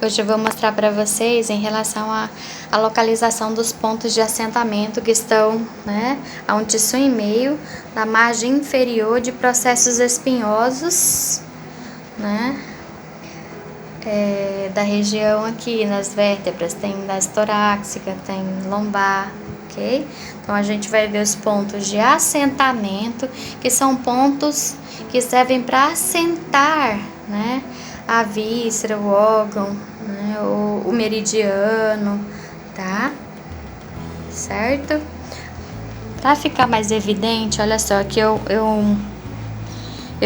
Hoje eu vou mostrar para vocês em relação à localização dos pontos de assentamento que estão, a 1 tissu e meio da margem inferior de processos espinhosos, da região aqui nas vértebras, tem das torácica, tem lombar, ok? Então a gente vai ver os pontos de assentamento, que são pontos que servem para assentar, a víscera, o órgão, o meridiano, tá? Certo? Para ficar mais evidente, olha só, aqui eu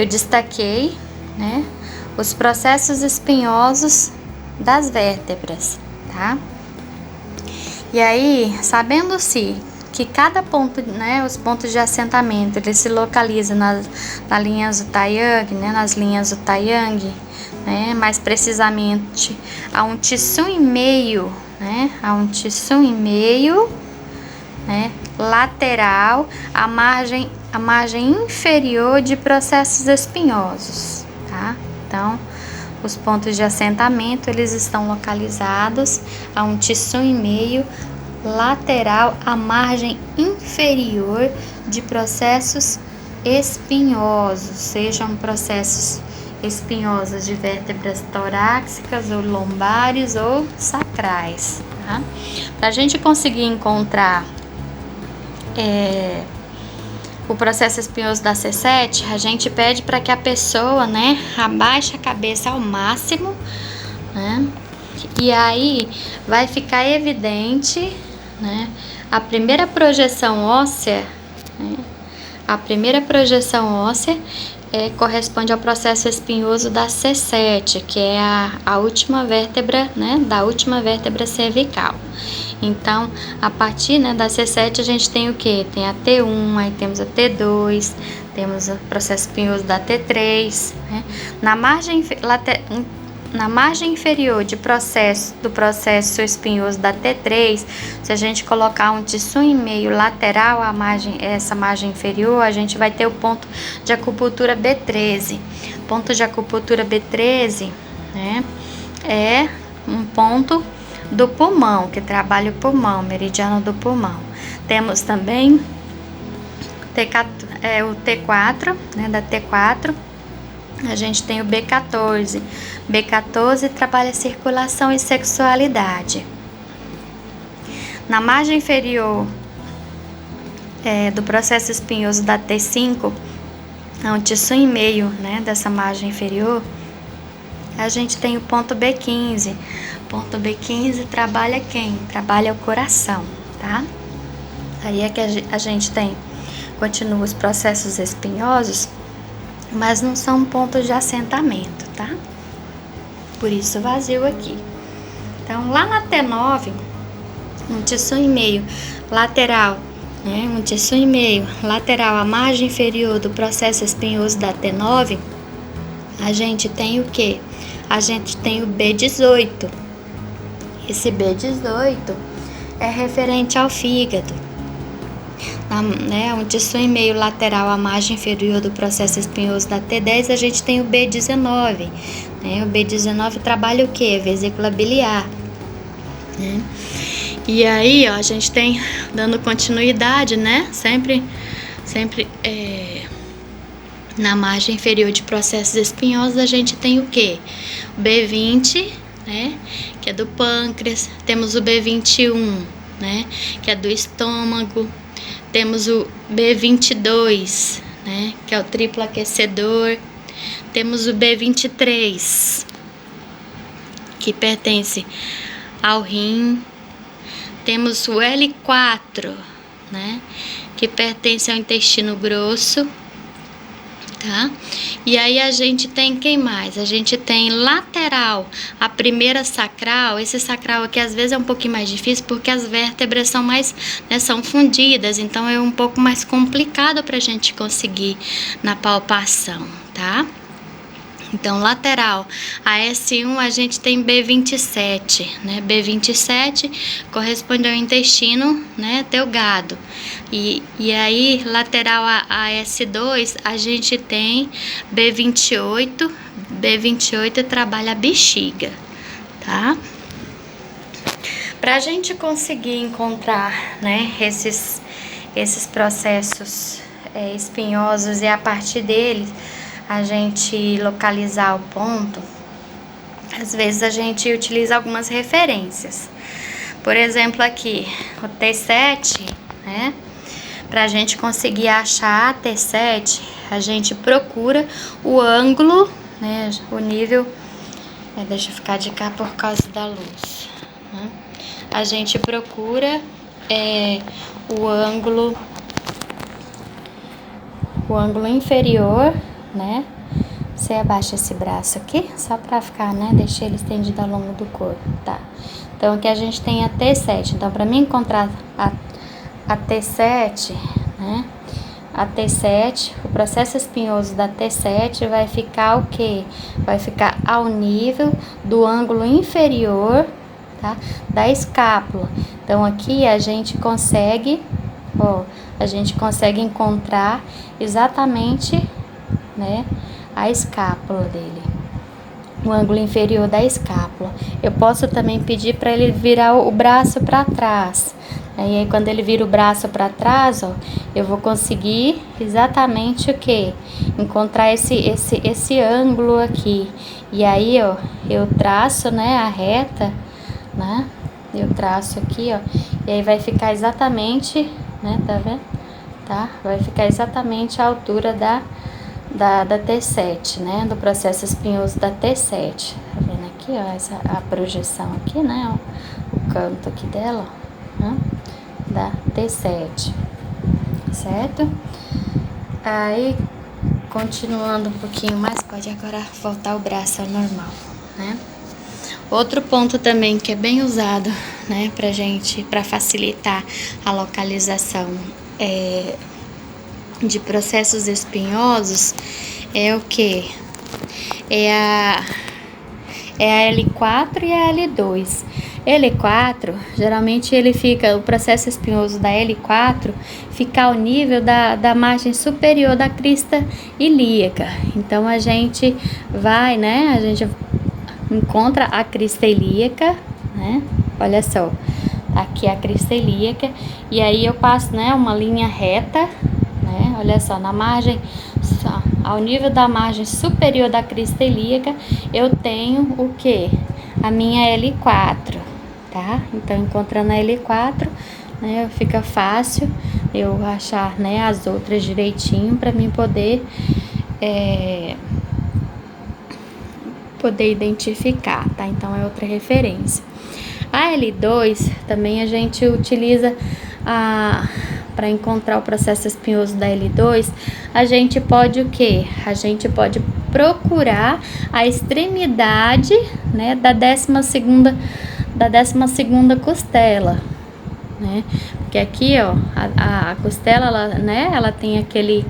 destaquei, os processos espinhosos das vértebras, tá? E aí, sabendo-se que cada ponto, os pontos de assentamento, eles se localizam nas linhas Taiyang, nas linhas Taiyang, mais precisamente a 1 tissu e meio, a 1 tissu e meio, lateral, a margem inferior de processos espinhosos, tá? Então, os pontos de assentamento, eles estão localizados a 1 tissu e meio, lateral, a margem inferior de processos espinhosos, sejam processos espinhosos de vértebras torácicas ou lombares ou sacrais, tá? Para a gente conseguir encontrar o processo espinhoso da C7, a gente pede para que a pessoa, abaixe a cabeça ao máximo, e aí vai ficar evidente, a primeira projeção óssea, corresponde ao processo espinhoso da C7, que é a última vértebra, da última vértebra cervical. Então, a partir da C7 a gente tem o que? Tem a T1, aí temos a T2, temos o processo espinhoso da T3, Na margem inferior do processo espinhoso da T3, se a gente colocar 1 tissu e meio lateral essa margem inferior, a gente vai ter o ponto de acupuntura B13. Ponto de acupuntura B13, é um ponto do pulmão, que trabalha o pulmão, meridiano do pulmão. Temos também o T4, da T4, a gente tem o B14. B14 trabalha circulação e sexualidade. Na margem inferior do processo espinhoso da T5, a 1 tissu e meio, dessa margem inferior, a gente tem o ponto B15. Ponto B15 trabalha quem? Trabalha o coração, tá? Aí é que a gente continua os processos espinhosos, mas não são pontos de assentamento, tá? Por isso vazio aqui. Então, lá na T9, 1 tissu e meio lateral, 1 tissu e meio lateral, a margem inferior do processo espinhoso da T9, a gente tem o que? A gente tem o B18. Esse B18 é referente ao fígado. 1 tissu e meio lateral, a margem inferior do processo espinhoso da T10, a gente tem o B19. O B19 trabalha o que? Vesícula biliar. E aí, ó, a gente tem, dando continuidade, sempre na margem inferior de processos espinhosos, a gente tem o que? O B20, que é do pâncreas. Temos o B21, que é do estômago. Temos o B22, que é o triplo aquecedor. Temos o B23, que pertence ao rim. Temos o L4, que pertence ao intestino grosso, tá? E aí a gente tem quem mais? A gente tem lateral, a primeira sacral. Esse sacral aqui às vezes é um pouquinho mais difícil porque as vértebras são mais, são fundidas, então é um pouco mais complicado pra gente conseguir na palpação, tá? Então, lateral, a S1 a gente tem B27, B27 corresponde ao intestino, delgado. E aí, lateral a S2, a gente tem B28, B28 trabalha a bexiga, tá? Pra gente conseguir encontrar, né, esses processos espinhosos e a partir deles a gente localizar o ponto, às vezes a gente utiliza algumas referências. Por exemplo, aqui, o T7, né? Pra gente conseguir achar a T7, a gente procura o ângulo, né? O nível. Deixa eu ficar de cá por causa da luz, né? A gente procura o ângulo inferior, né? Você abaixa esse braço aqui, só pra ficar, né? Deixa ele estendido ao longo do corpo, tá? Então, aqui a gente tem a T7. Então, pra mim encontrar a T7, né? A T7, o processo espinhoso da T7 vai ficar o quê? Vai ficar ao nível do ângulo inferior, tá? Da escápula. Então, aqui a gente consegue, ó, a gente consegue encontrar exatamente, né, a escápula dele, o ângulo inferior da escápula. Eu posso também pedir para ele virar o braço para trás. E aí, quando ele vira o braço para trás, ó, eu vou conseguir exatamente o que? Encontrar esse ângulo aqui. E aí, ó, eu traço, né, a reta, né? Eu traço aqui, ó, e aí vai ficar exatamente, né, tá vendo? Tá? Vai ficar exatamente a altura da T7, né? Do processo espinhoso da T7. Tá vendo aqui, ó, a projeção aqui, né? Ó, o canto aqui dela, ó, né? Da T7, certo? Aí, continuando um pouquinho mais, pode agora voltar o braço ao normal, né? Outro ponto também que é bem usado, né, pra facilitar a localização de processos espinhosos é o que? É a L4 e a L2. L4, geralmente ele fica, o processo espinhoso da L4 fica ao nível da margem superior da crista ilíaca. Então a gente vai, né, a gente encontra a crista ilíaca, né, olha só, aqui a crista ilíaca, e aí eu passo, né, uma linha reta, né, olha só, na margem, ao nível da margem superior da crista ilíaca, eu tenho o que? A minha L4, tá? Então, encontrando a L4, né, fica fácil eu achar, né, as outras direitinho para mim poder identificar, tá? Então, é outra referência. A L2 também a gente utiliza para encontrar o processo espinhoso da L2, a gente pode o quê? A gente pode procurar a extremidade, né, da 12ª costela, né? Porque aqui, ó, a costela, ela, né, ela tem aquele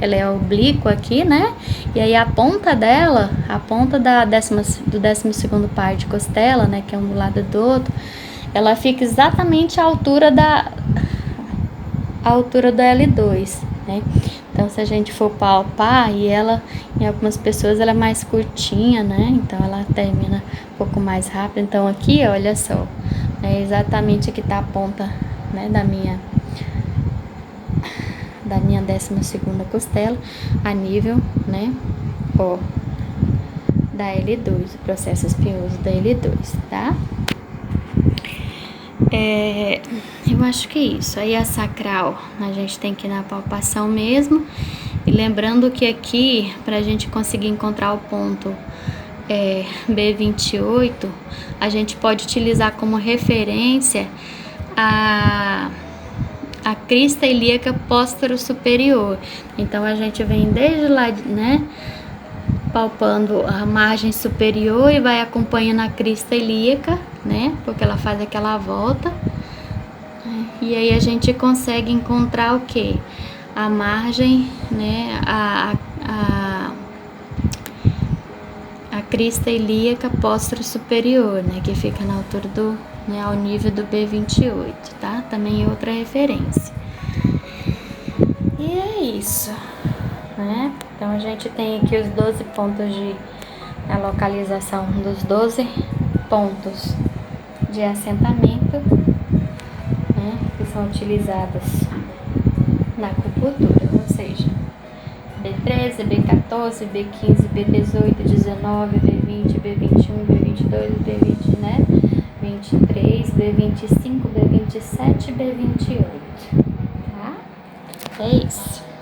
ela é oblíqua aqui, né? E aí a ponta dela, a ponta do 12º par de costela, né, que é um do lado do outro, ela fica exatamente à altura da L2, né? Então, se a gente for palpar, e ela, em algumas pessoas, ela é mais curtinha, né? Então, ela termina um pouco mais rápido. Então, aqui, olha só, é exatamente aqui tá a ponta, né, da minha 12ª costela, a nível, né, ó, da L2, o processo espinhoso da L2, tá? Eu acho que é isso. Aí a sacral, a gente tem que ir na palpação mesmo. E lembrando que aqui, pra gente conseguir encontrar o ponto B28, a gente pode utilizar como referência a crista ilíaca póstero superior. Então a gente vem desde lá, né, palpando a margem superior e vai acompanhando a crista ilíaca, né, porque ela faz aquela volta. E aí a gente consegue encontrar o que? A margem, né, a crista ilíaca póstero superior, né, que fica na altura do, né, ao nível do B28, tá? Também é outra referência. E é isso, né? Então a gente tem aqui os 12 pontos a localização dos 12 pontos de assentamento, né, que são utilizados na acupuntura, ou seja, B13, B14, B15, B18, B19, B20, B21, B22, B20, né? 23, B25, B27, B28, tá? É isso.